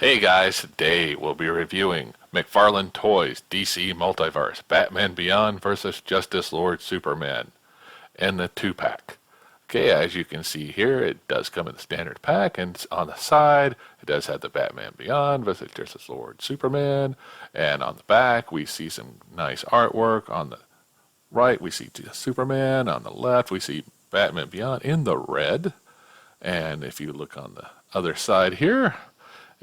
Hey guys, today we'll be reviewing McFarlane Toys DC Multiverse Batman Beyond vs. Justice Lord Superman and the 2-pack. Okay, as you can see here, it does come in the standard pack, and on the side, it does have the Batman Beyond vs. Justice Lord Superman, and on the back, we see some nice artwork. On the right, we see Superman. On the left, we see Batman Beyond in the red, and if you look on the other side here,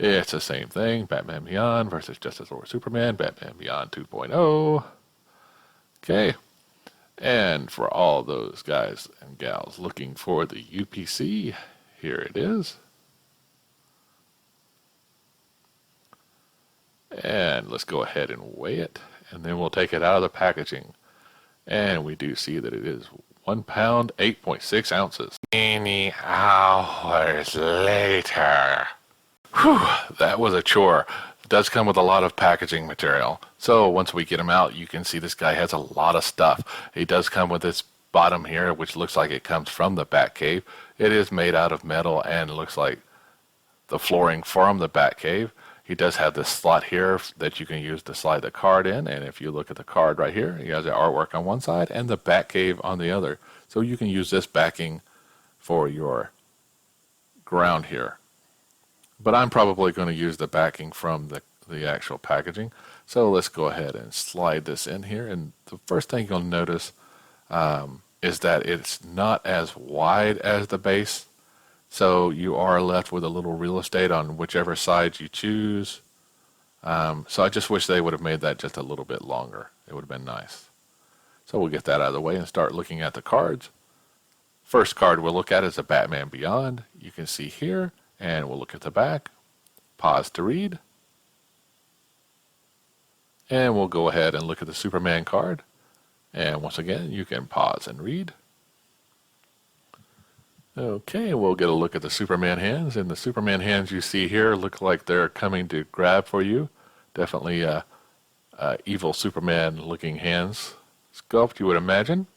it's the same thing. Batman Beyond versus Justice Lord Superman. Batman Beyond 2.0. Okay. And for all those guys and gals looking for the UPC, here it is. And let's go ahead and weigh it. And then we'll take it out of the packaging. And we do see that it is 1 pound, 8.6 ounces. Many hours later. Whew, that was a chore. It does come with a lot of packaging material. So once we get him out, you can see this guy has a lot of stuff. He does come with this bottom here, which looks like it comes from the Batcave. It is made out of metal and looks like the flooring from the Batcave. He does have this slot here that you can use to slide the card in. And if you look at the card right here, he has the artwork on one side and the Batcave on the other. So you can use this backing for your ground here. But I'm probably going to use the backing from the actual packaging. So let's go ahead and slide this in here. And the first thing you'll notice is that it's not as wide as the base. So you are left with a little real estate on whichever side you choose. So I just wish they would have made that just a little bit longer. It would have been nice. So we'll get that out of the way and start looking at the cards. First card we'll look at is the Batman Beyond. You can see here. And we'll look at the back, pause to read, and we'll go ahead and look at the Superman card. And once again, you can pause and read. Okay, we'll get a look at the Superman hands, and the Superman hands you see here look like they're coming to grab for you. Definitely evil Superman looking hands sculpt, you would imagine.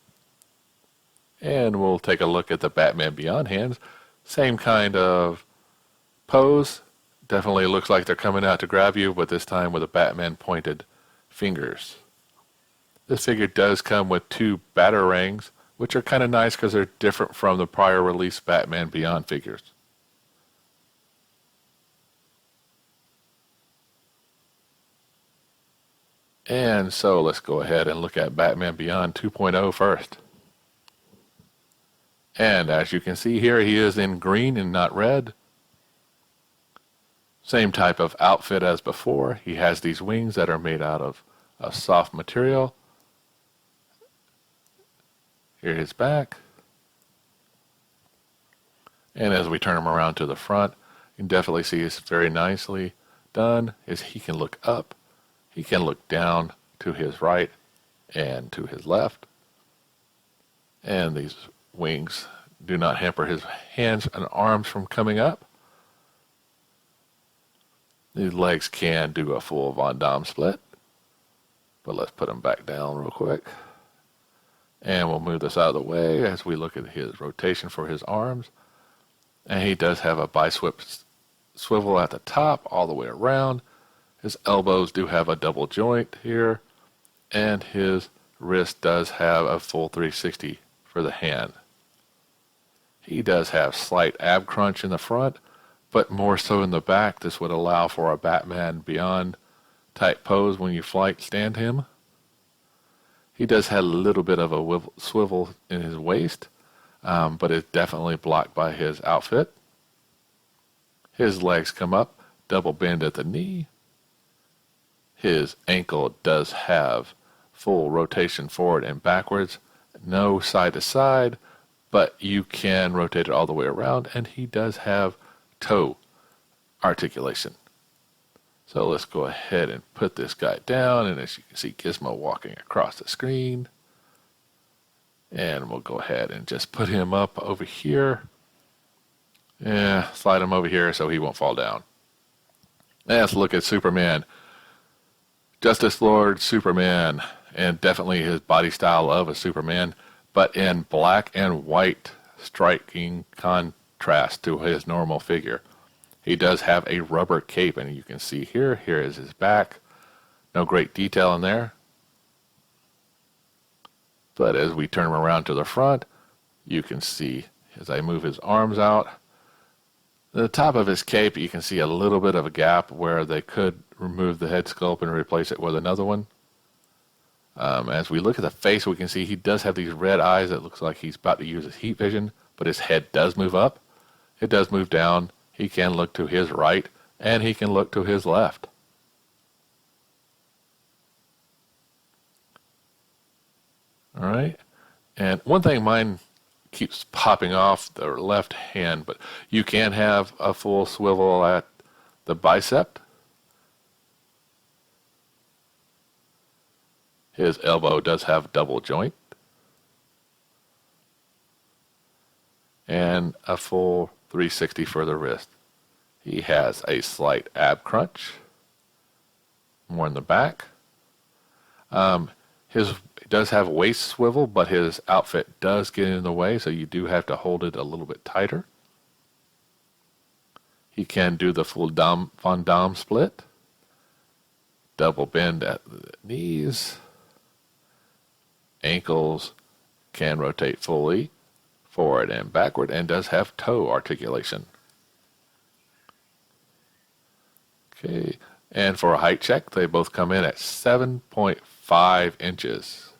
And we'll take a look at the Batman Beyond hands. Same kind of pose. Definitely looks like they're coming out to grab you, but this time with a Batman pointed fingers. This figure does come with 2 batarangs, which are kind of nice because they're different from the prior release Batman Beyond figures. And so let's go ahead and look at Batman Beyond 2.0 first. And as you can see here, he is in green and not red. Same type of outfit as before. He has these wings that are made out of a soft material. Here's his back. And as we turn him around to the front, you can definitely see it's very nicely done. He can look up, he can look down to his right and to his left. And these wings do not hamper his hands and arms from coming up. These legs can do a full Von Damme split, but let's put them back down real quick. And we'll move this out of the way as we look at his rotation for his arms. And he does have a bicep swivel at the top all the way around. His elbows do have a double joint here, and his wrist does have a full 360 for the hand. He does have slight ab crunch in the front, but more so in the back. This would allow for a Batman Beyond type pose when you flight stand him. He does have a little bit of a swivel in his waist, but it's definitely blocked by his outfit. His legs come up, double bend at the knee. His ankle does have full rotation forward and backwards, no side to side, but you can rotate it all the way around, and he does have toe articulation. So let's go ahead and put this guy down, and as you can see Gizmo walking across the screen. And we'll go ahead and just put him up over here. Yeah, slide him over here so he won't fall down. Let's look at Superman. Justice Lord Superman, and definitely his body style of a Superman, but in black and white, striking contrast to his normal figure. He does have a rubber cape, and you can see here is his back. No great detail in there. But as we turn him around to the front, you can see as I move his arms out, the top of his cape, you can see a little bit of a gap where they could remove the head sculpt and replace it with another one. As we look at the face, we can see he does have these red eyes. It looks like he's about to use his heat vision, but his head does move up. It does move down. He can look to his right, and he can look to his left. All right. And one thing mine keeps popping off the left hand, but you can have a full swivel at the bicep. His elbow does have double joint. And a full 360 for the wrist. He has a slight ab crunch. More in the back. He does have waist swivel, but his outfit does get in the way, so you do have to hold it a little bit tighter. He can do the full Von Dom split. Double bend at the knees. Ankles can rotate fully, forward and backward, and does have toe articulation. Okay, and for a height check, they both come in at 7.5 inches.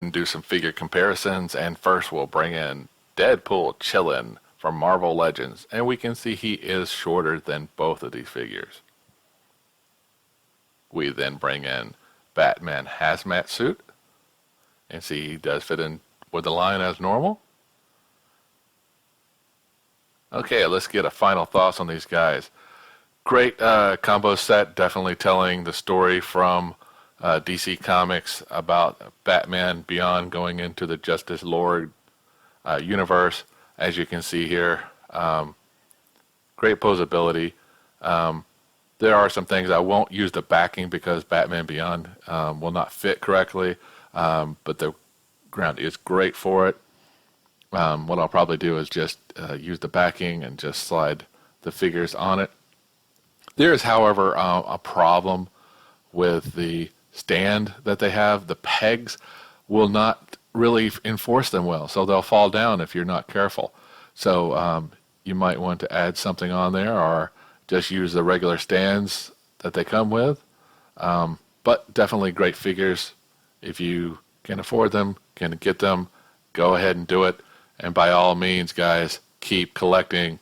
And do some figure comparisons, and first we'll bring in Deadpool chillin' from Marvel Legends, and we can see he is shorter than both of these figures. We then bring in Batman hazmat suit, and see he does fit in with the line as normal. Okay, let's get a final thoughts on these guys. Great combo set, definitely telling the story from DC Comics about Batman Beyond going into the Justice Lord universe. As you can see here, great posability. There are some things I won't use the backing because Batman Beyond will not fit correctly, but the ground is great for it. What I'll probably do is just use the backing and just slide the figures on it. There is, however, a problem with the stand that they have. The pegs will not really enforce them well, so they'll fall down if you're not careful. So you might want to add something on there, or just use the regular stands that they come with. But definitely great figures. If you can afford them, can get them, go ahead and do it. And by all means, guys, keep collecting.